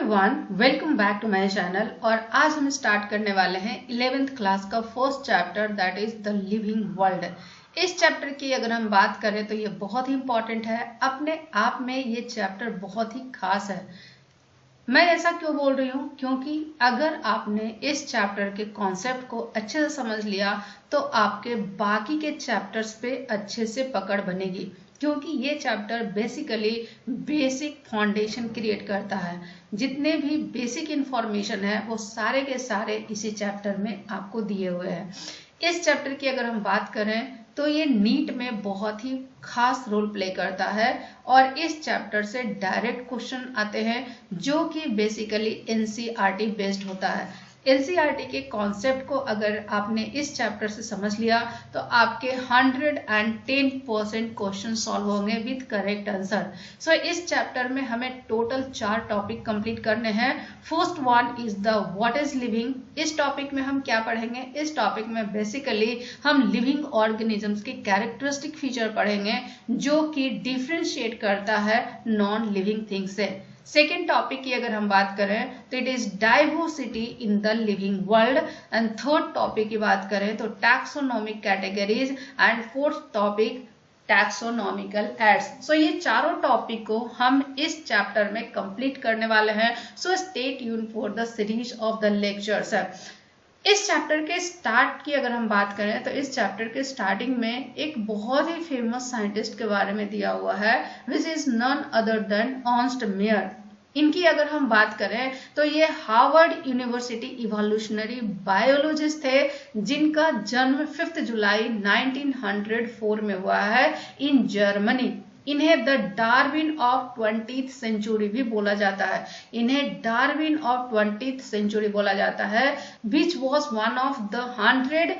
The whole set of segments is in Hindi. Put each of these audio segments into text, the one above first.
Everyone, welcome back to my channel. और आज हम स्टार्ट करने वाले हैं 11th क्लास का first chapter, that is the living world. इस चैप्टर की अगर हम बात करें तो ये बहुत ही इंपॉर्टेंट है। अपने आप में ये चैप्टर बहुत ही खास है। मैं ऐसा क्यों बोल रही हूँ? क्योंकि अगर आपने इस चैप्टर के कॉन्सेप्ट को अच्छे से समझ लिया तो आपके बाकी के चैप्टर्स पे अच्छे से पकड़ बनेगी, क्योंकि ये chapter basically basic foundation create करता है। जितने भी बेसिक इंफॉर्मेशन है वो सारे के सारे इसी चैप्टर में आपको दिए हुए हैं। इस चैप्टर की अगर हम बात करें तो ये नीट में बहुत ही खास रोल प्ले करता है और इस चैप्टर से डायरेक्ट क्वेश्चन आते हैं जो कि बेसिकली एनसीईआरटी बेस्ड होता है। एनसीईआरटी के कॉन्सेप्ट को अगर आपने इस चैप्टर से समझ लिया तो आपके 110% क्वेश्चन सॉल्व होंगे विद करेक्ट आंसर। सो इस चैप्टर में हमें टोटल 4 टॉपिक कंप्लीट करने हैं। First one is the what is living. इस टॉपिक में हम क्या पढ़ेंगे? इस टॉपिक में बेसिकली हम लिविंग ऑर्गेनिजम्स के कैरेक्टरिस्टिक फीचर पढ़ेंगे जो कि डिफरेंशिएट करता है नॉन लिविंग थिंग्स से। सेकेंड टॉपिक की अगर हम बात करें तो it is diversity in the living world. And third topic की बात करें तो taxonomic categories. And fourth topic taxonomical aids. So ये चारों टॉपिक को हम इस चैप्टर में कंप्लीट करने वाले हैं। So stay tune for the series of the lectures. इस चैप्टर के स्टार्ट की अगर हम बात करें तो इस चैप्टर के स्टार्टिंग में एक बहुत ही फेमस साइंटिस्ट के बारे में दिया हुआ है, which is none other than Ernst Mayr. इनकी अगर हम बात करें तो ये हार्वर्ड यूनिवर्सिटी इवोल्यूशनरी बायोलॉजिस्ट थे जिनका जन्म 5 जुलाई 1904 में हुआ है इन जर्मनी। इन्हें the Darwin of 20th century भी बोला जाता है। इन्हें डार्विन ऑफ 20th सेंचुरी बोला जाता है, which was one of the 100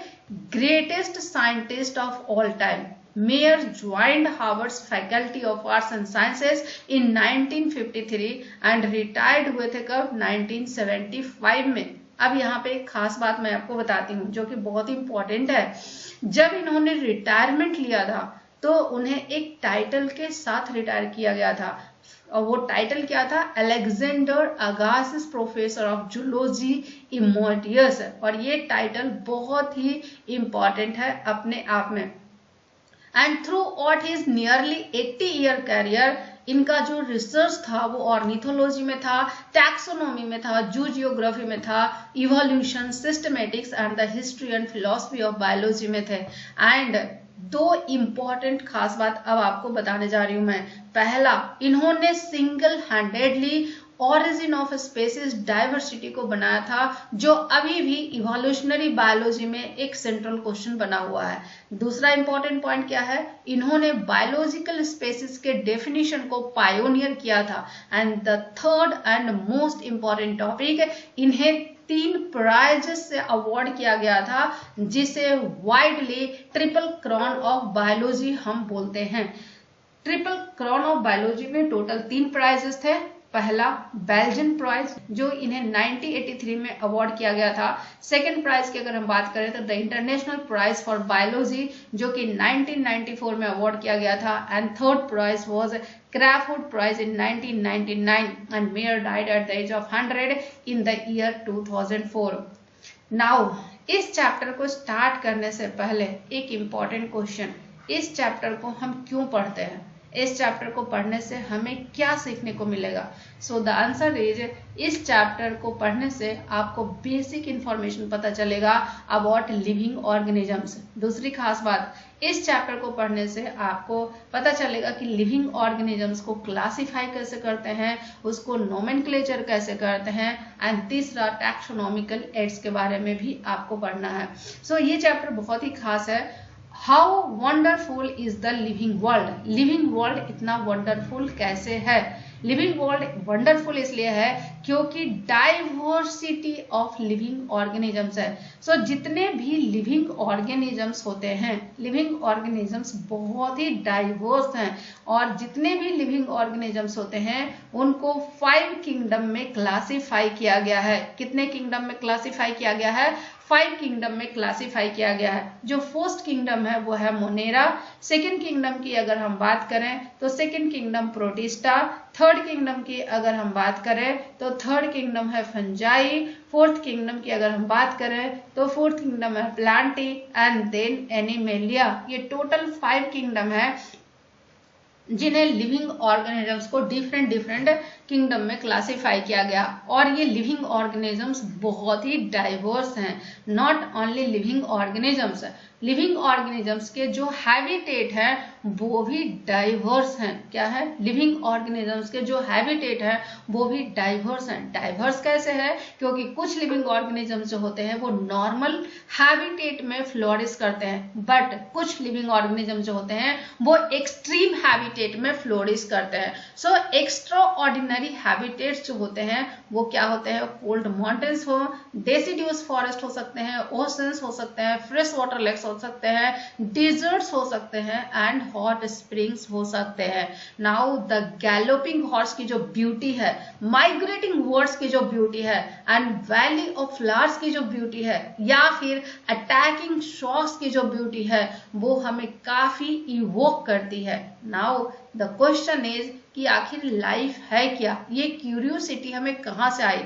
greatest scientist of all time. Mayer joined Harvard's Faculty of Arts and Sciences in 1953 and retired हुए थे कब? 1975 में। अब यहाँ पे एक खास बात मैं आपको बताती हूँ जो कि बहुत ही इंपॉर्टेंट है। जब इन्होंने रिटायरमेंट लिया था तो उन्हें एक टाइटल के साथ रिटायर किया गया था और वो टाइटल क्या था? Alexander Agassiz professor of zoology emeritus. और ये टाइटल बहुत ही इंपॉर्टेंट है अपने आप में। And throughout his nearly 80-year career इनका जो रिसर्च था वो ऑर्निथोलॉजी में था, टैक्सोनॉमी में था, जू जियोग्राफी में था, evolution, systematics and the history and philosophy of biology में थे। एंड 2 इंपॉर्टेंट खास बात अब आपको बताने जा रही हूं मैं। पहला, इन्होंने single handedly origin of species diversity को बनाया था जो अभी भी इवोल्यूशनरी बायोलॉजी में एक सेंट्रल क्वेश्चन बना हुआ है। दूसरा इंपॉर्टेंट पॉइंट क्या है? इन्होंने बायोलॉजिकल स्पेसीज के डेफिनेशन को पायोनियर किया था। And the third and most important topic, इन्हें 3 प्राइजेस से अवार्ड किया गया था जिसे widely triple crown of biology हम बोलते हैं। ट्रिपल क्राउन ऑफ बायोलॉजी में टोटल 3 प्राइजेस थे। पहला बेल्जियन प्राइज जो इन्हें 1983 में अवार्ड किया गया था। सेकेंड प्राइज की अगर हम बात करें तो the international prize for biology जो कि 1994 में अवार्ड किया गया था। And third prize was Crawford prize in 1999 and Mayr died at the age of 100 in the year 2004। Now इस चैप्टर को स्टार्ट करने से पहले एक इंपॉर्टेंट क्वेश्चन, इस चैप्टर को हम क्यों पढ़ते हैं? इस चैप्टर को पढ़ने से हमें क्या सीखने को मिलेगा? सो द आंसर इज, इस चैप्टर को पढ़ने से आपको बेसिक इंफॉर्मेशन पता चलेगा अबाउट लिविंग ऑर्गेनिजम्स। दूसरी खास बात, इस चैप्टर को पढ़ने से आपको पता चलेगा कि लिविंग ऑर्गेनिजम्स को क्लासिफाई कैसे करते हैं, उसको नोमेनक्लेचर कैसे करते हैं। एंड तीसरा, टैक्सोनॉमिकल एड्स के बारे में भी आपको पढ़ना है। सो ये चैप्टर बहुत ही खास है। How wonderful is the living world. Living world इतना वंडरफुल कैसे है? लिविंग वर्ल्ड वंडरफुल इसलिए है क्योंकि डाइवर्सिटी ऑफ लिविंग ऑर्गेनिजम्स है। सो जितने भी लिविंग ऑर्गेनिजम्स होते हैं, लिविंग ऑर्गेनिजम्स बहुत ही डाइवर्स हैं और जितने भी लिविंग ऑर्गेनिजम्स होते हैं उनको 5 किंगडम में क्लासिफाई किया गया है। कितने किंगडम में क्लासिफाई किया गया है? 5 किंगडम में क्लासिफाई किया गया है। जो फर्स्ट किंगडम है वो है मोनेरा। सेकेंड किंगडम की अगर हम बात करें तो second kingdom protista. Third kingdom की अगर हम बात करें तो थर्ड किंगडम है फंजाई, फोर्थ किंगडम की अगर हम बात करें तो फोर्थ किंगडम है प्लांटी एंड देन एनिमेलिया। ये टोटल 5 किंगडम है जिन्हें लिविंग ऑर्गेनिजम्स को डिफरेंट डिफरेंट किंगडम में क्लासिफाई किया गया। और ये लिविंग ऑर्गेनिजम्स बहुत ही डाइवर्स हैं। Not only living organisms, living organisms के जो हैबिटेट है वो भी डाइवर्स हैं। क्या है? लिविंग ऑर्गेनिजम्स के जो हैबिटेट है वो भी डाइवर्स हैं। डाइवर्स कैसे है? क्योंकि कुछ लिविंग ऑर्गेनिजम्स जो होते हैं वो नॉर्मल हैबिटेट में फ्लोरिश करते हैं, बट कुछ लिविंग ऑर्गेनिजम्स जो होते हैं वो एक्सट्रीम हैबिटेट में फ्लोरिश करते हैं। सो एक्स्ट्रा ऑर्डिनरी हैबिटेट्स जो होते हैं वो क्या होते हैं? कोल्ड माउंटेन्स हो, डेसिड्यूस फॉरेस्ट हो सकते हैं, ओशंस हो सकते हैं, फ्रेश वाटर लेक्स हो सकते हैं, डिजर्ट्स हो सकते हैं एंड हॉट स्प्रिंग्स हो सकते हैं। नाउ द गैलोपिंग हॉर्स की जो ब्यूटी है, माइग्रेटिंग बर्ड्स की जो ब्यूटी है एंड वैली ऑफ फ्लावर्स की जो ब्यूटी है, या फिर अटैकिंग शॉक्स की जो ब्यूटी है वो हमें काफी इवोक करती है। नाउ द क्वेश्चन इज कि आखिर लाइफ है क्या? ये क्यूरियोसिटी हमें कहाँ से आई?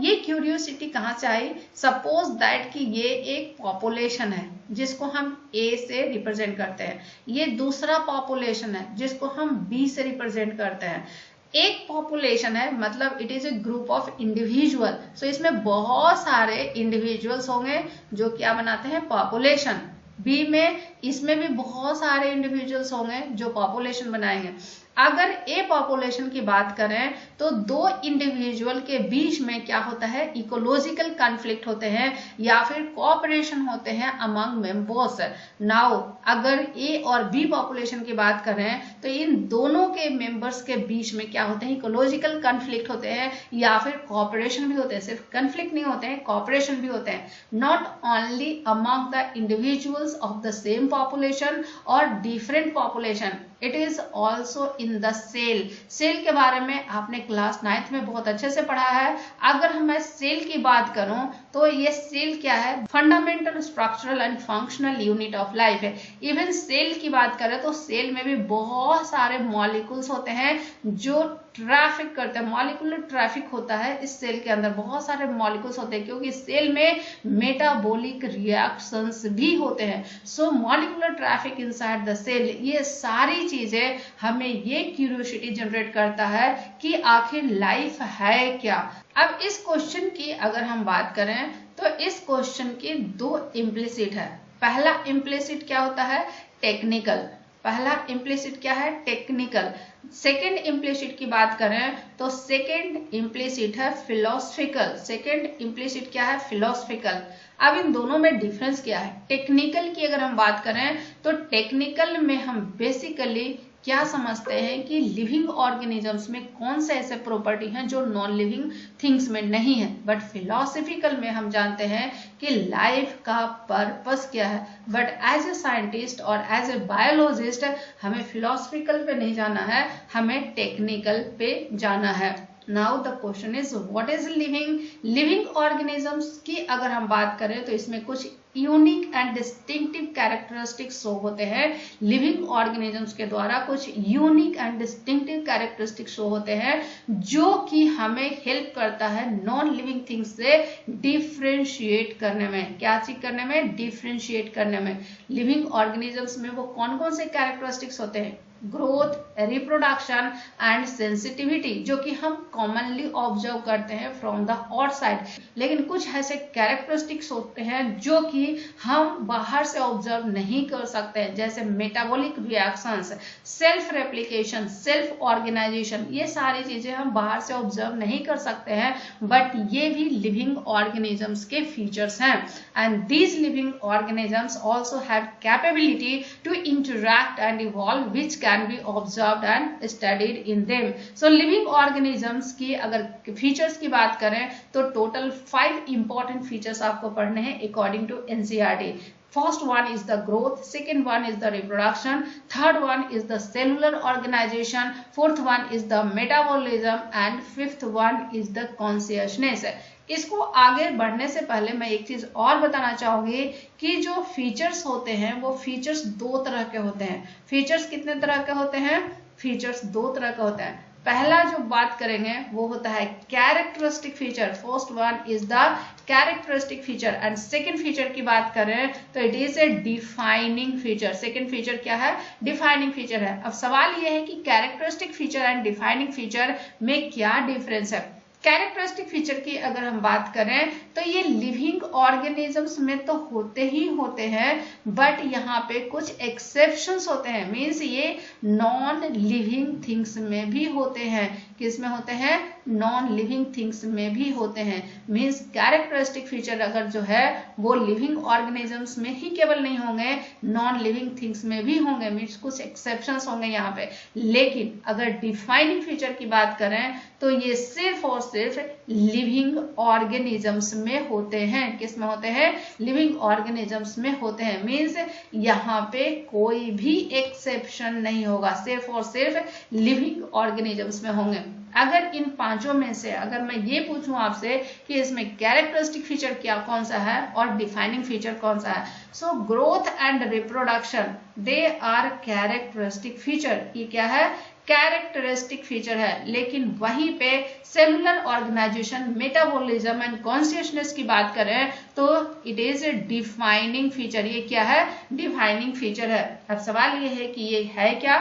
ये क्यूरियोसिटी कहाँ से आई? सपोज दैट कि ये एक पॉपुलेशन है जिसको हम ए से रिप्रेजेंट करते हैं, ये दूसरा पॉपुलेशन है जिसको हम बी से रिप्रेजेंट करते हैं। एक पॉपुलेशन है मतलब it is A group of individual. इसमें बहुत सारे इंडिविजुअल्स होंगे जो क्या बनाते हैं? पॉपुलेशन। बी में इसमें भी बहुत सारे इंडिविजुअल्स होंगे जो पॉपुलेशन बनाएंगे। अगर ए पॉपुलेशन की बात करें तो दो इंडिविजुअल के बीच में क्या होता है? इकोलॉजिकल कॉन्फ्लिक्ट होते हैं या फिर कोऑपरेशन होते हैं अमंग मेंबर्स। नाउ अगर ए और बी पॉपुलेशन की बात करें तो इन दोनों के मेंबर्स के बीच में क्या होते हैं? इकोलॉजिकल कॉन्फ्लिक्ट होते हैं या फिर कोऑपरेशन भी होते हैं। सिर्फ कॉन्फ्लिक्ट नहीं होते हैं, कोऑपरेशन भी होते हैं। Not only among the individuals of the same population और different population, it is also in the cell. Cell के बारे में आपने क्लास 9th में बहुत अच्छे से पढ़ा है। अगर मैं सेल की बात करूं तो ये सेल क्या है? Fundamental structural and functional unit of life है। इवन सेल की बात करें तो सेल में भी बहुत सारे मॉलिक्यूल्स होते हैं जो ट्रैफिक करते हैं। मॉलिक्यूलर ट्रैफिक होता है इस सेल के अंदर, बहुत सारे मॉलिक्यूल्स होते हैं क्योंकि सेल में मेटाबॉलिक रिएक्शंस भी होते हैं। So molecular traffic inside the cell, ये सारी चीजें हमें ये क्यूरियोसिटी जनरेट करता है कि आखिर लाइफ है क्या। अब इस क्वेश्चन की अगर हम बात करें तो इस क्वेश्चन की दो इम्प्लिसिट है। पहला इम्प्लिसिट क्या होता है? टेक्निकल। पहला इम्प्लिसिट क्या है? टेक्निकल। सेकेंड इम्प्लिसिट की बात करें तो सेकेंड इम्प्लिसिट है फिलोसफिकल। सेकेंड इम्प्लिसिट क्या है? फिलोसफिकल। अब इन दोनों में डिफरेंस क्या है? टेक्निकल की अगर हम बात करें तो टेक्निकल में हम बेसिकली क्या समझते हैं कि लिविंग ऑर्गेनिजम्स में कौन से ऐसे प्रॉपर्टी हैं जो नॉन लिविंग थिंग्स में नहीं है। बट फिलोसफिकल में हम जानते हैं कि लाइफ का पर्पस क्या है। बट एज ए साइंटिस्ट और एज ए बायोलॉजिस्ट हमें फिलोसफिकल पे नहीं जाना है, हमें टेक्निकल पे जाना है। Now the question is what is living? Living organisms की अगर हम बात करें तो इसमें कुछ unique and distinctive characteristics show होते हैं। लिविंग ऑर्गेनिजम्स के द्वारा कुछ unique and distinctive characteristics show होते हैं जो कि हमें हेल्प करता है नॉन लिविंग थिंग्स से डिफ्रेंशिएट करने में। क्या चीज करने में? डिफ्रेंशिएट करने में। लिविंग ऑर्गेनिजम्स में वो कौन कौन से कैरेक्टरिस्टिक्स होते हैं? ग्रोथ, रिप्रोडक्शन एंड सेंसिटिविटी, जो कि हम कॉमनली ऑब्जर्व करते हैं फ्रॉम द आउटसाइड। लेकिन कुछ ऐसे कैरेक्टरिस्टिक्स होते हैं जो कि हम बाहर से ऑब्जर्व नहीं कर सकते हैं, जैसे metabolic reactions, self replication, self organisation. ये सारी चीजें हम बाहर से ऑब्जर्व नहीं कर सकते हैं, बट ये भी लिविंग ऑर्गेनिजम्स के फीचर्स हैं। And these living organisms also have capability to interact and evolve which can be observed and studied in them. So living organisms की अगर फीचर्स की बात करें तो टोटल 5 important features आपको पढ़ने हैं according to NCERT. First one is the growth, second one is the reproduction, third one is the cellular organization, fourth one is the metabolism and fifth one is the consciousness. इसको आगे बढ़ने से पहले मैं एक चीज और बताना चाहूंगी कि जो फीचर्स होते हैं वो फीचर्स दो तरह के होते हैं। फीचर्स कितने तरह के होते हैं? फीचर्स दो तरह के होते हैं। पहला जो बात करेंगे वो होता है characteristic feature. First one is the characteristic feature and second feature की बात करें तो it is a defining feature. Second feature क्या है? डिफाइनिंग फीचर है। अब सवाल ये है कि characteristic feature and defining feature में क्या डिफरेंस है। कैरेक्टरिस्टिक फीचर की अगर हम बात करें तो ये लिविंग ऑर्गेनिजम्स में तो होते ही होते हैं, बट यहाँ पे कुछ एक्सेप्शंस होते हैं। मीन्स ये नॉन लिविंग थिंग्स में भी होते हैं। किस में होते हैं? नॉन लिविंग थिंग्स में भी होते हैं। मीन्स कैरेक्टरिस्टिक फीचर अगर जो है वो लिविंग ऑर्गेनिजम्स में ही केवल नहीं होंगे, नॉन लिविंग थिंग्स में भी होंगे। मीन्स कुछ एक्सेप्शंस होंगे यहाँ पे। लेकिन अगर डिफाइनिंग फीचर की बात करें तो ये सिर्फ और सिर्फ लिविंग ऑर्गेनिजम्स में होते हैं। किस में होते हैं? लिविंग ऑर्गेनिजम्स में होते हैं। मीन्स यहाँ पे कोई भी एक्सेप्शन नहीं होगा, सिर्फ और सिर्फ लिविंग ऑर्गेनिजम्स में होंगे। अगर इन पांचों में से अगर मैं ये पूछूं आपसे कि इसमें कैरेक्टरिस्टिक फीचर क्या कौन सा है और डिफाइनिंग फीचर कौन सा है, so growth and reproduction they are characteristic feature. ये क्या है? कैरेक्टरिस्टिक फीचर है। लेकिन वहीं पे cellular organisation, metabolism and consciousness की बात करें तो it is a defining feature. ये क्या है? डिफाइनिंग फीचर है। अब सवाल ये है कि ये है क्या?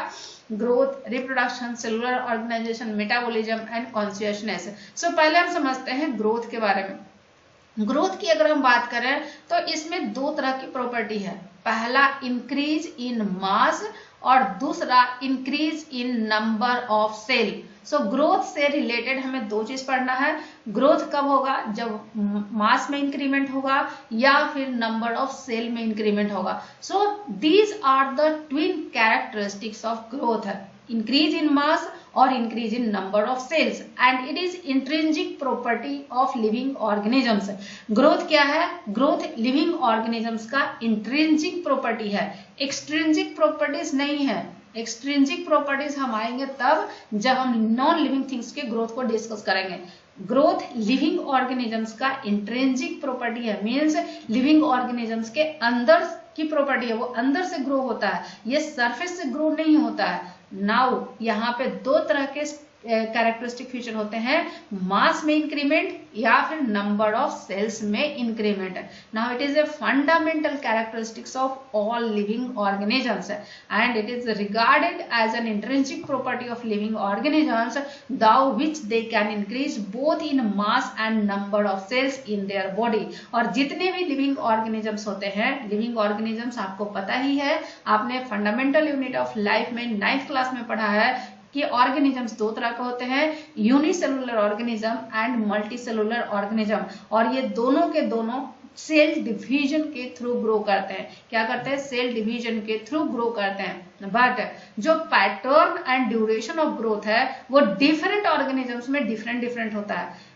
Growth, reproduction, cellular organisation, metabolism and consciousness. So पहले हम समझते हैं ग्रोथ के बारे में। ग्रोथ की अगर हम बात करें तो इसमें दो तरह की प्रॉपर्टी है। पहला इंक्रीज इन मास और दूसरा increase in number of cell. So growth से रिलेटेड हमें दो चीज पढ़ना है। ग्रोथ कब होगा? जब मास में इंक्रीमेंट होगा या फिर नंबर ऑफ सेल में इंक्रीमेंट होगा। So these are the twin characteristics of growth है, इंक्रीज इन मास और increase in number of cells, and it is intrinsic property of living organisms. Growth क्या है? ग्रोथ लिविंग ऑर्गेनिजम्स का इंट्रिंसिक प्रॉपर्टी है, एक्सट्रिंसिक प्रॉपर्टीज नहीं है। एक्सट्रिंसिक प्रॉपर्टीज हम आएंगे तब जब हम नॉन लिविंग थिंग्स के ग्रोथ को डिस्कस करेंगे। ग्रोथ लिविंग ऑर्गेनिजम्स का इंट्रिंसिक प्रॉपर्टी है। मीन्स लिविंग ऑर्गेनिजम्स के अंदर की प्रॉपर्टी है, वो अंदर से ग्रो होता है, ये सरफेस से ग्रो नहीं होता है। नाउ यहाँ पे दो तरह के कैरेक्टरिस्टिक फीचर होते हैं, मास में इंक्रीमेंट या फिर नंबर ऑफ सेल्स में increment. Now it is a fundamental characteristics of all living organisms and it is regarded as an intrinsic property of living organisms though which they can increase both in mass and number of cells in their body. और जितने भी लिविंग ऑर्गेनिजम्स होते हैं, लिविंग ऑर्गेनिजम्स आपको पता ही है, आपने फंडामेंटल यूनिट ऑफ लाइफ में 9th क्लास में पढ़ा है कि ऑर्गेनिजम्स दो तरह के होते हैं, unicellular organism and multicellular organism. और ये दोनों के दोनों सेल डिवीजन के थ्रू ग्रो करते हैं। क्या करते हैं? सेल डिवीजन के थ्रू ग्रो करते हैं। बट जो pattern and duration of growth है वो डिफरेंट ऑर्गेनिजम्स में डिफरेंट होता है।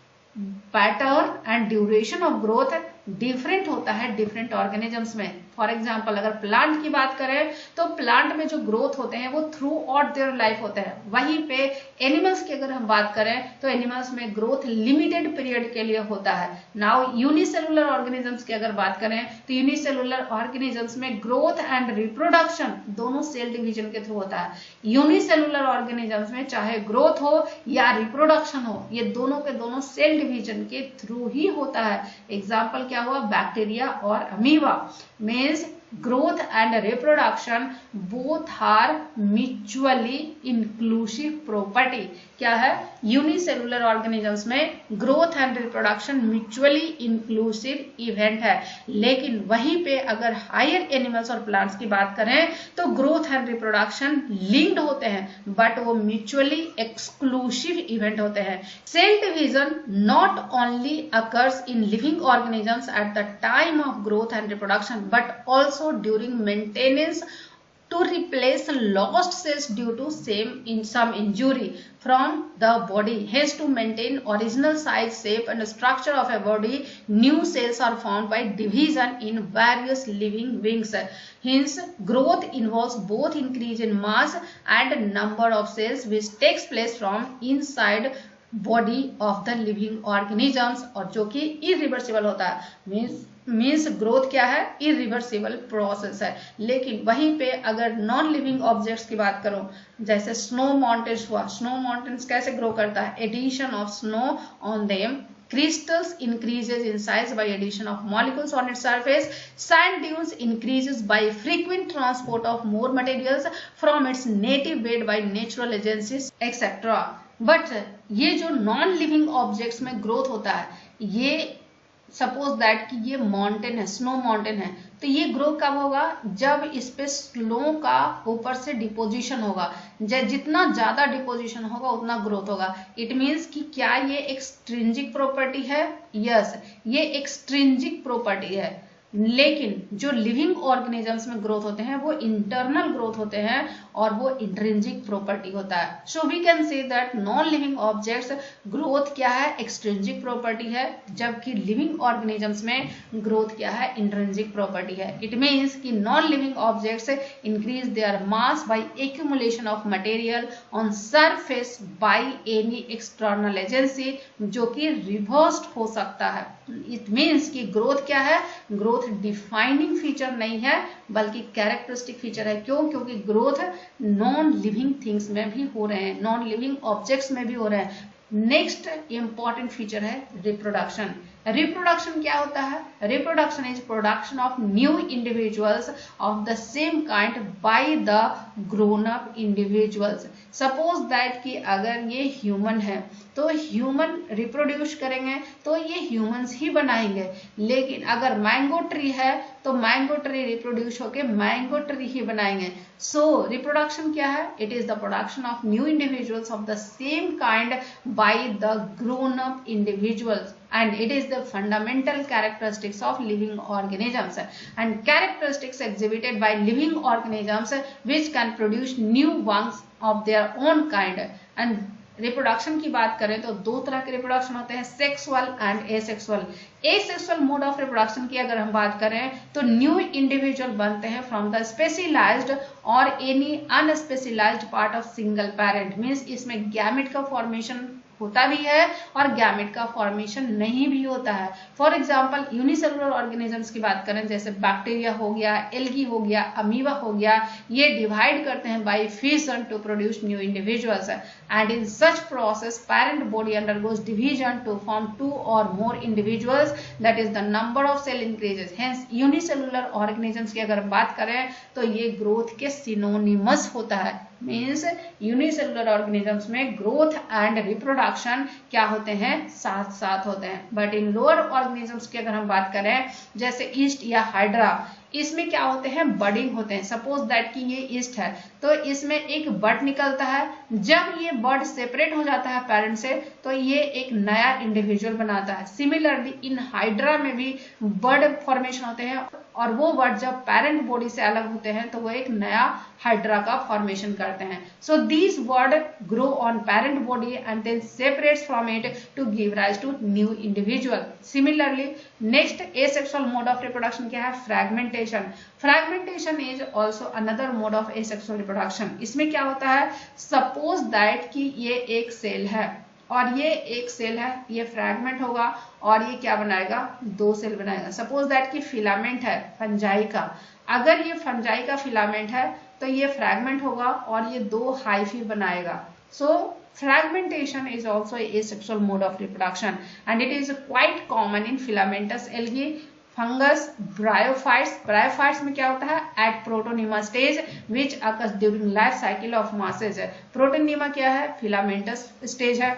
Pattern and duration of growth different होता है डिफरेंट ऑर्गेनिजम्स में। फॉर एग्जाम्पल अगर प्लांट की बात करें तो प्लांट में जो ग्रोथ होते हैं वो थ्रू आउट देयर लाइफ होते हैं। वहीं पे एनिमल्स की अगर हम बात करें तो एनिमल्स में ग्रोथ लिमिटेड पीरियड के लिए होता है। नाउ यूनिसेलुलर ऑर्गेनिजम्स की अगर बात करें तो यूनिसेलुलर ऑर्गेनिजम्स में ग्रोथ एंड रिप्रोडक्शन दोनों सेल डिवीजन के थ्रू होता है। यूनिसेलुलर ऑर्गेनिजम्स में चाहे ग्रोथ हो या रिप्रोडक्शन हो, ये दोनों के दोनों सेल डिवीजन के थ्रू ही होता है। एग्जाम्पल क्या हुआ? बैक्टीरिया और amoeba. Means growth and reproduction both are mutually inclusive property। क्या है? यूनिसेलुलर ऑर्गेनिजम्स में growth and reproduction mutually inclusive event है। लेकिन वहीं पे अगर हायर एनिमल्स और प्लांट्स की बात करें तो ग्रोथ एंड रिप्रोडक्शन लिंक्ड होते हैं, बट वो म्यूचुअली एक्सक्लूसिव इवेंट होते हैं। Cell division not only occurs in living organisms at the time of growth and reproduction but also during maintenance to replace lost cells due to some injury from the body. Hence, to maintain original size, shape and structure of a body, new cells are formed by division in various living beings. Hence, growth involves both increase in mass and number of cells which takes place from inside body of the living organisms और जो कि इरिवर्सिबल होता है। मीन्स मीन्स ग्रोथ क्या है, इरिवर्सिबल प्रोसेस है। लेकिन वहीं पे अगर नॉन लिविंग ऑब्जेक्ट्स की बात करूं, जैसे स्नो माउंटेन्स हुआ, स्नो माउंटेन्स कैसे ग्रो करता है, addition of snow on them, crystals increases in size by addition of molecules on its surface, sand dunes increases by frequent transport of more materials from its native bed by natural agencies etc. But ये जो नॉन लिविंग ऑब्जेक्ट्स में ग्रोथ होता है, ये सपोज दैट कि ये माउंटेन है, स्नो माउंटेन है, तो ये ग्रो कब होगा, जब इस पे स्नो का ऊपर से डिपोजिशन होगा, जितना ज्यादा डिपोजिशन होगा उतना ग्रोथ होगा। इट मीन्स कि क्या ये एक्सट्रिंजिक प्रॉपर्टी है, यस ये एक्सट्रिंजिक प्रॉपर्टी है। लेकिन जो लिविंग ऑर्गेनिजम्स में ग्रोथ होते हैं वो इंटरनल ग्रोथ होते हैं और वो इंट्रिंसिक प्रॉपर्टी होता है। So we can say that non living objects growth क्या है, एक्सट्रिंसिक प्रॉपर्टी है, जबकि लिविंग ऑर्गेनिजम्स में ग्रोथ क्या है, इंट्रिंसिक प्रॉपर्टी है। इट मीन्स कि non living objects increase their mass by accumulation of material on surface by any external agency, जो कि रिवर्स्ड हो सकता है। इट मीन्स कि ग्रोथ क्या है, ग्रोथ डिफाइनिंग फीचर नहीं है बल्कि कैरेक्टरिस्टिक फीचर है। क्यों? क्योंकि ग्रोथ नॉन लिविंग थिंग्स में भी हो रहे हैं, नॉन लिविंग ऑब्जेक्ट्स में भी हो रहे हैं। नेक्स्ट इंपॉर्टेंट फीचर है रिप्रोडक्शन। रिप्रोडक्शन क्या होता है, reproduction is production of new individuals of the same kind by the grown up individuals. Suppose that कि अगर ये ह्यूमन है तो ह्यूमन रिप्रोड्यूस करेंगे तो ये ह्यूमंस ही बनाएंगे, लेकिन अगर मैंगो ट्री है तो मैंगो ट्री रिप्रोड्यूस होके मैंगो ट्री ही बनाएंगे। सो रिप्रोडक्शन क्या है, it is the production of new individuals of the same kind by the grown up individuals and it is the fundamental characteristics of living organisms and characteristics exhibited by living organisms which can produce new ones of their own kind। and reproduction की बात करें तो दो तरह के रिप्रोडक्शन होते हैं, sexual and asexual. Asexual mode of reproduction की अगर हम बात करें तो न्यू इंडिविजुअल बनते हैं फ्रॉम द स्पेशलाइज्ड और any unspecialised part of single parent. Means इसमें गैमेट का फॉर्मेशन होता भी है और गैमेट का फॉर्मेशन नहीं भी होता है। फॉर एग्जाम्पल यूनिसेलुलर ऑर्गेनिजम्स की बात करें, जैसे बैक्टीरिया हो गया, एल्गी हो गया, अमीबा हो गया, ये डिवाइड करते हैं by fission to produce new individuals and in such process parent body undergoes division to form 2 or more individuals, that is the number of cell increases। hence unicellular organisms की अगर बात करें तो ये ग्रोथ के सिनोनिमस होता है। मीन्स यूनिसेलुलर ऑर्गेनिजम्स में ग्रोथ एंड रिप्रोडक्शन क्या होते हैं, साथ साथ होते हैं। बट इन लोअर ऑर्गेनिजम्स की अगर हम बात करें, जैसे ईस्ट या हाइड्रा, इसमें क्या होते हैं, बडिंग होते हैं। सपोज दैट कि ये ईस्ट है तो इसमें एक बड निकलता है, जब ये बड सेपरेट हो जाता है पेरेंट से तो ये एक नया इंडिविजुअल बनाता है। सिमिलरली इन हाइड्रा में भी बड फॉर्मेशन होते हैं और वो बड जब पेरेंट बॉडी से अलग होते हैं तो वो एक नया हाइड्रा का फॉर्मेशन करते हैं। So these bud grow on parent body and then separates from it to give rise to new individual. Similarly next asexual mode of reproduction क्या है, fragmentation. Fragmentation is also another mode of asexual reproduction. इसमें क्या होता है, सपोज दैट कि ये एक सेल है और ये एक सेल है, ये फ्रैगमेंट होगा और ये क्या बनाएगा, 2 सेल बनाएगा। सपोज दैट कि फिलामेंट है फंजाई का, अगर ये फंजाई का फिलामेंट है तो ये फ्रैगमेंट होगा और ये 2 हाइफी बनाएगा। सो fragmentation is also a asexual mode of reproduction and it is quite common in filamentous algae, fungus, bryophytes. Bryophytes में क्या होता है, at protonema stage which occurs during life cycle of mosses. Protonema क्या है, फिलामेंटस स्टेज है,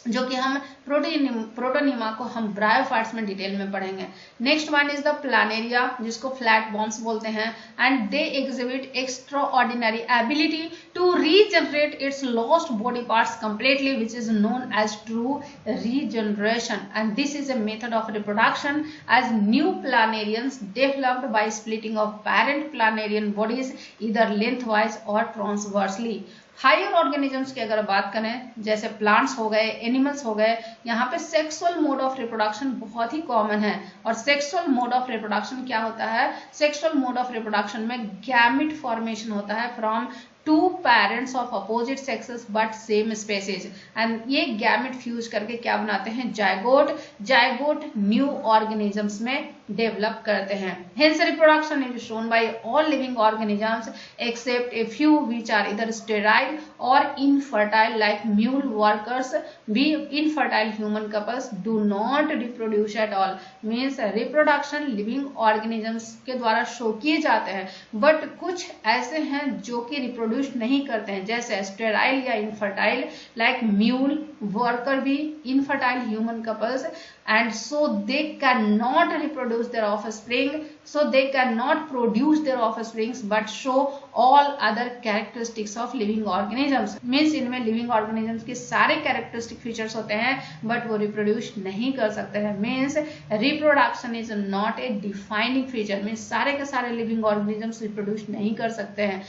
जो कि हम प्रोटोनिमा को हम ब्रायोफाइट्स में डिटेल में पढ़ेंगे। Next one is the planaria, जिसको फ्लैट बॉम्ब्स बोलते हैं and they exhibit extraordinary ability to regenerate its lost body parts completely which is known as true regeneration and this is a method of reproduction as new planarians developed by splitting of parent planarian bodies either lengthwise or transversely. Higher organisms की अगर बात करें, जैसे प्लांट्स हो गए, एनिमल्स हो गए, यहाँ पे सेक्सुअल मोड ऑफ रिप्रोडक्शन बहुत ही कॉमन है। और सेक्सुअल मोड ऑफ रिप्रोडक्शन क्या होता है, सेक्सुअल मोड ऑफ रिप्रोडक्शन में गैमेट फॉर्मेशन होता है from 2 parents of opposite sexes but same species and ये गैमेट फ्यूज करके क्या बनाते हैं, जायगोट। जायगोट न्यू ऑर्गेनिजम्स में डेवलप करते हैं। Hence reproduction is shown by all living organisms except a few which are either sterile or infertile, like mule workers. We infertile human couples do not reproduce at all. Means reproduction living organisms के द्वारा शो किए जाते हैं, बट कुछ ऐसे हैं जो कि रिप्रोड्यूस नहीं करते हैं, जैसे स्टेराइल या इनफर्टाइल, लाइक म्यूल वर्कर भी infertile human couples, and so they cannot reproduce their offspring, so they cannot produce their offsprings but show all other characteristics of living organisms. Means इनमें living organisms के सारे characteristic features होते हैं but वो reproduce नहीं कर सकते हैं. Means reproduction is not a defining feature. Means सारे के सारे living organisms reproduce नहीं कर सकते हैं.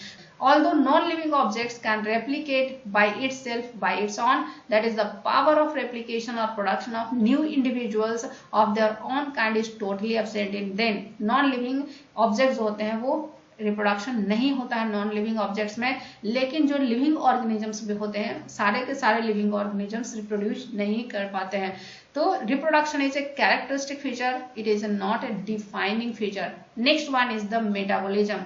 Although non-living objects can replicate by itself, by its own, that is the power of replication or production of new individuals of their own kind is totally absent in them. Non-living objects होते हैं वो रिप्रोडक्शन नहीं होता है नॉन लिविंग ऑब्जेक्ट्स में, लेकिन जो लिविंग ऑर्गेनिजम्स भी होते हैं सारे के सारे लिविंग ऑर्गेनिजम्स रिप्रोड्यूस नहीं कर पाते हैं. तो reproduction is a characteristic feature, it is not a defining feature. Next one is the metabolism.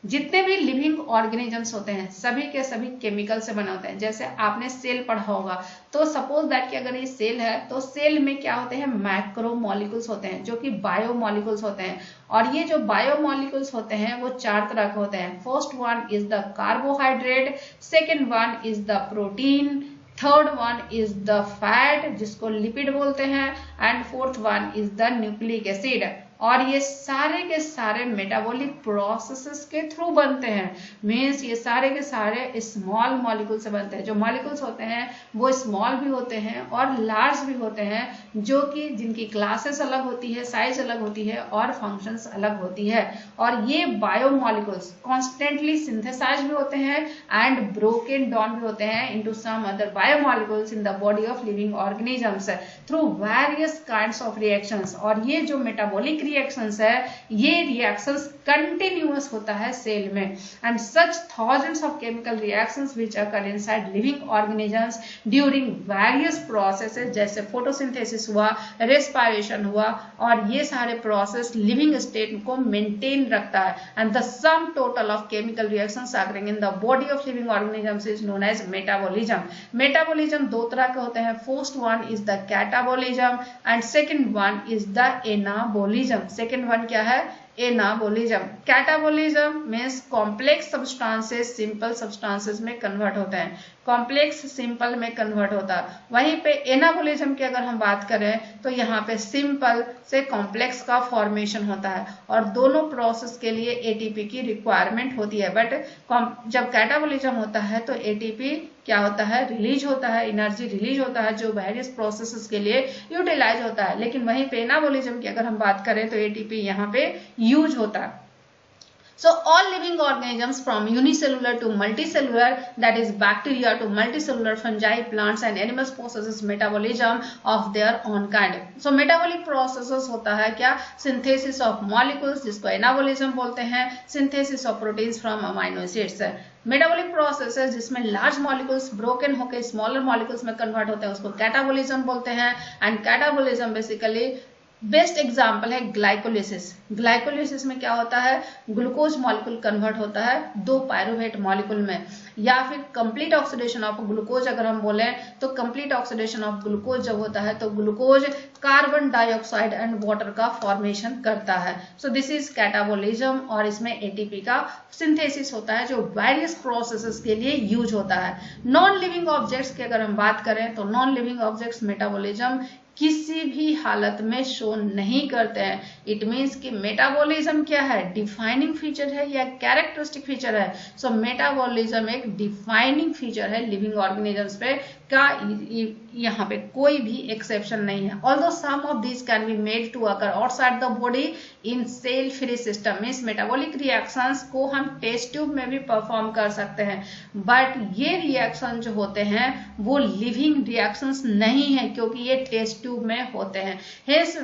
जितने भी लिविंग ऑर्गेनिजम्स होते हैं सभी के सभी केमिकल से बने होते हैं. जैसे आपने सेल पढ़ा होगा, तो सपोज दैट कि अगर ये सेल है तो सेल में क्या होते हैं, मैक्रोमोलिक्यूल्स होते हैं जो कि बायोमोलिक्यूल्स होते हैं. और ये जो बायोमोलिक्यूल्स होते हैं वो चार तरह के होते हैं. First one is the carbohydrate, second one is the protein, third one is the fat जिसको लिपिड बोलते हैं, and fourth one is the nucleic acid. और ये सारे के सारे मेटाबॉलिक प्रोसेसेस के थ्रू बनते हैं. मीन्स ये सारे के सारे स्मॉल मॉलिक्यूल से बनते हैं. जो मॉलिक्यूल्स होते हैं वो स्मॉल भी होते हैं और लार्ज भी होते हैं, जो कि जिनकी क्लासेस अलग होती है, साइज अलग होती है और फंक्शंस अलग होती है. और ये बायोमॉलिक्यूल्स कॉन्स्टेंटली सिंथेसाइज भी होते हैं एंड ब्रोकन डाउन भी होते हैं into some other biomolecules in the body of living organisms through various kinds of reactions. और ये जो मेटाबॉलिक रिएक्शंस है ये रिएक्शंस कंटिन्यूअस होता है सेल में. And such thousands of chemical reactions which occur inside living organisms during various processes, जैसे फोटोसिंथेसिस हुआ, रेस्पिरेशन हुआ, और ये सारे प्रोसेस लिविंग स्टेट को मेंटेन रखता है. And the sum total of chemical reactions occurring in the body of living organisms is known as metabolism. Metabolism दो तरह के होते हैं. First one is the catabolism and second one is the anabolism. Second one क्या है, anabolism. Catabolism means complex substances simple substances में कन्वर्ट होते हैं, कॉम्प्लेक्स सिंपल में कन्वर्ट होता है. वहीं पे एनाबॉलिज्म की अगर हम बात करें तो यहाँ पे सिंपल से कॉम्प्लेक्स का फॉर्मेशन होता है और दोनों प्रोसेस के लिए एटीपी की रिक्वायरमेंट होती है. बट जब कैटाबॉलिज्म होता है तो एटीपी क्या होता है, रिलीज होता है, एनर्जी रिलीज होता है जो वेरियस प्रोसेसेस के लिए यूटिलाइज होता है. लेकिन वहीं पे एनाबॉलिज्म की अगर हम बात करें तो एटीपी यहाँ पे यूज होता है. So all living organisms from unicellular to multicellular, that is bacteria to multicellular fungi, plants and animals possesses metabolism of their own kind. So metabolic processes होता है क्या, synthesis of molecules जिसको anabolism बोलते हैं, synthesis of proteins from amino acids. Metabolic processes जिसमें लार्ज मॉलिक्यूल्स ब्रोकन होकर स्मॉलर मॉलिक्यूल्स में कन्वर्ट होते हैं उसको कैटाबॉलिज्म बोलते हैं. And catabolism basically best example है ग्लाइकोलिसिस. ग्लाइकोलिसिस में क्या होता है, ग्लूकोज मॉलिक्यूल कन्वर्ट होता है दो पायरुवेट मॉलिक्यूल में, या फिर कंप्लीट ऑक्सीडेशन ऑफ ग्लूकोज अगर हम बोलें तो कंप्लीट ऑक्सीडेशन ऑफ ग्लूकोज जब होता है तो glucose carbon dioxide and water का फॉर्मेशन करता है. सो दिस इज कैटाबॉलिज्म और इसमें एटीपी का सिंथेसिस होता है जो वेरियस प्रोसेसेस के लिए यूज होता है. नॉन लिविंग ऑब्जेक्ट्स की अगर हम बात करें तो नॉन लिविंग ऑब्जेक्ट्स मेटाबॉलिज्म किसी भी हालत में शो नहीं करते हैं. इट मीन्स कि मेटाबॉलिज्म क्या है, डिफाइनिंग फीचर है या कैरेक्टरिस्टिक फीचर है. सो मेटाबॉलिज्म एक डिफाइनिंग फीचर है लिविंग ऑर्गेनिजम्स पे का, यहाँ पे कोई भी एक्सेप्शन नहीं है. Although some of this can be made to occur outside the body in cell free system. Means metabolic reactions को हम टेस्ट ट्यूब में भी परफॉर्म कर सकते हैं, बट ये रिएक्शन जो होते हैं वो लिविंग रिएक्शंस नहीं है क्योंकि ये टेस्ट ट्यूब में होते हैं. Hence,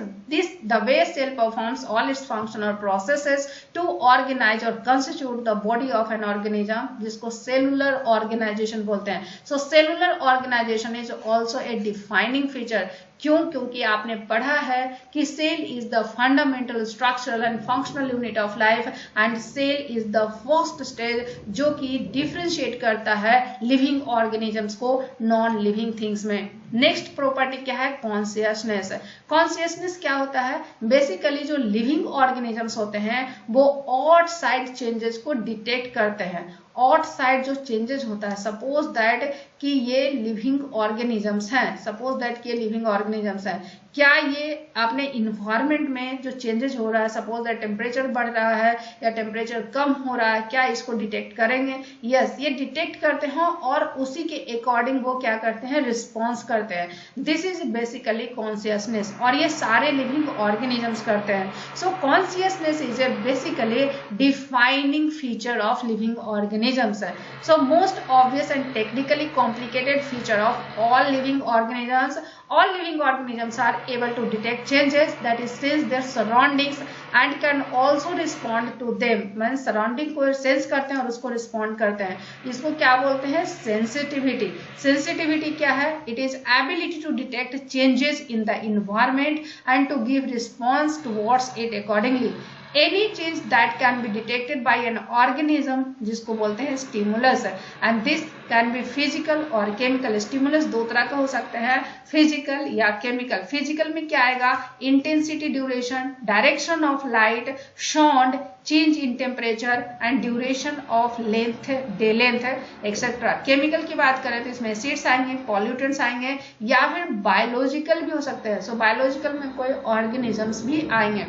the way cell performs all its functional processes to organize or constitute the body of an organism, जिसको cellular organization बोलते हैं. So cellular organization is also a defining feature. क्यों? क्योंकि आपने पढ़ा है कि cell is the fundamental structural and functional unit of life and cell is the first stage जो कि डिफरेंशिएट करता है लिविंग ऑर्गेनिजम्स को नॉन लिविंग थिंग्स में। नेक्स्ट प्रॉपर्टी क्या है? कॉन्शियसनेस। कॉन्शियसनेस क्या होता है? बेसिकली जो लिविंग ऑर्गेनिजम्स होते हैं वो आउटसाइड चेंजेस को डिटेक्ट करते हैं। आउटसाइड जो चेंजेस होता है, सपोज दैट कि ये लिविंग ऑर्गेनिजम्स हैं, सपोज दैट कि ये लिविंग ऑर्गेनिजम्स हैं, क्या ये अपने इन्वायरमेंट में जो चेंजेस हो रहा है, सपोज दैट टेम्परेचर बढ़ रहा है या टेम्परेचर कम हो रहा है, क्या इसको डिटेक्ट करेंगे? यस, ये डिटेक्ट करते हैं और उसी के अकॉर्डिंग वो क्या करते हैं? रिस्पॉन्स करते हैं। दिस इज बेसिकली कॉन्शियसनेस और ये सारे लिविंग ऑर्गेनिजम्स करते हैं। So consciousness is a basically defining feature of living organisms है। So most obvious and technically complicated feature of all living organisms. All living organisms are able to detect changes, that is sense their surroundings and can also respond to them. means surrounding को sense करते हैं और उसको respond करते हैं। इसको क्या बोलते हैं? sensitivity. sensitivity क्या है? it is ability to detect changes in the environment and to give response towards it accordingly. Any change that can be detected by an organism जिसको बोलते हैं stimulus, and this can be physical or chemical. stimulus दो तरह का हो सकते हैं, physical या chemical. physical में क्या आएगा? intensity, duration, direction of light, sound, change in temperature and duration of length, day length, etc. chemical की बात करें तो इसमें एसिड्स आएंगे, pollutants आएंगे या फिर biological भी हो सकते हैं। so biological में कोई organisms भी आएंगे।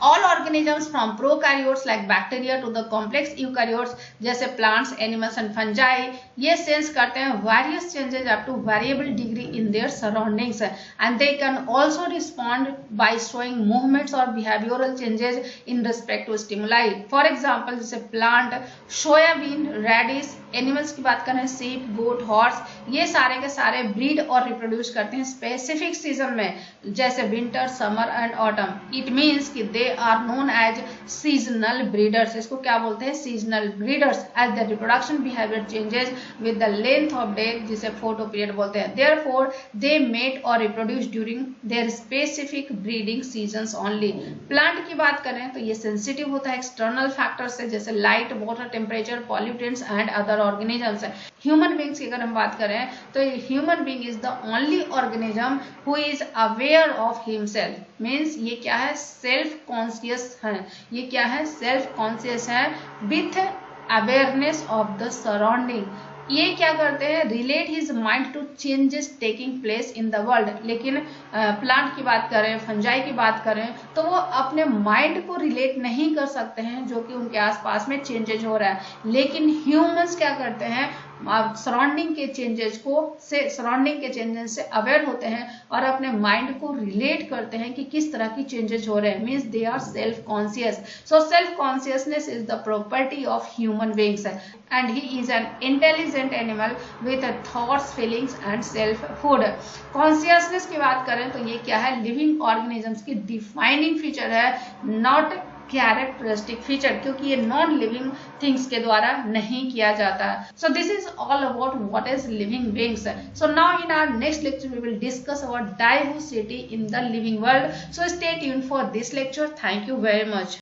All organisms from prokaryotes like bacteria to the complex eukaryotes जैसे plants, animals and fungi ये sense करते हैं various changes up to variable degree in their surroundings and they can also respond by showing movements or behavioral changes in respect to stimuli. For example जैसे plant, soyabean, radish, animals की बात करें sheep, goat, horse ये सारे के सारे breed और reproduce करते हैं specific season में जैसे winter, summer and autumn. It means कि they are known as seasonal breeders. इसको क्या बोलते हैं? seasonal breeders as the reproduction behavior changes with the length of day जिसे photo period बोलते हैं। Therefore they mate or reproduce during their specific breeding seasons only. Plant की बात करें तो ये sensitive होता है external factors से जैसे light, water, temperature, pollutants and other organisms। Human beings की अगर हम बात करें तो human being is the only organism who is aware of himself. Means ये क्या है? सेल्फ कॉन्शियस है। ये क्या है? सेल्फ कॉन्शियस है with awareness of the surrounding. ये क्या करते हैं? Relate his mind to changes taking place in the world. लेकिन प्लांट की बात करें, फंजाई की बात करें तो वो अपने माइंड को रिलेट नहीं कर सकते हैं जो कि उनके आसपास में चेंजेस हो रहा है। लेकिन ह्यूमंस क्या करते हैं? सराउंडिंग के चेंजेस से अवेयर होते हैं और अपने माइंड को रिलेट करते हैं कि किस तरह की चेंजेस हो रहे हैं। Means they are self conscious. So self consciousness is the property of human beings and he is an intelligent animal with thoughts, feelings and self food. Consciousness की बात करें तो ये क्या है? लिविंग ऑर्गेनिजम्स की डिफाइनिंग फीचर है, नॉट कैरेक्टरिस्टिक फीचर, क्योंकि ये नॉन लिविंग थिंग्स के द्वारा नहीं किया जाता। So this is all about what is living beings. So now in our next lecture we will discuss about diversity in the living world. So stay tuned for this lecture. Thank you very much.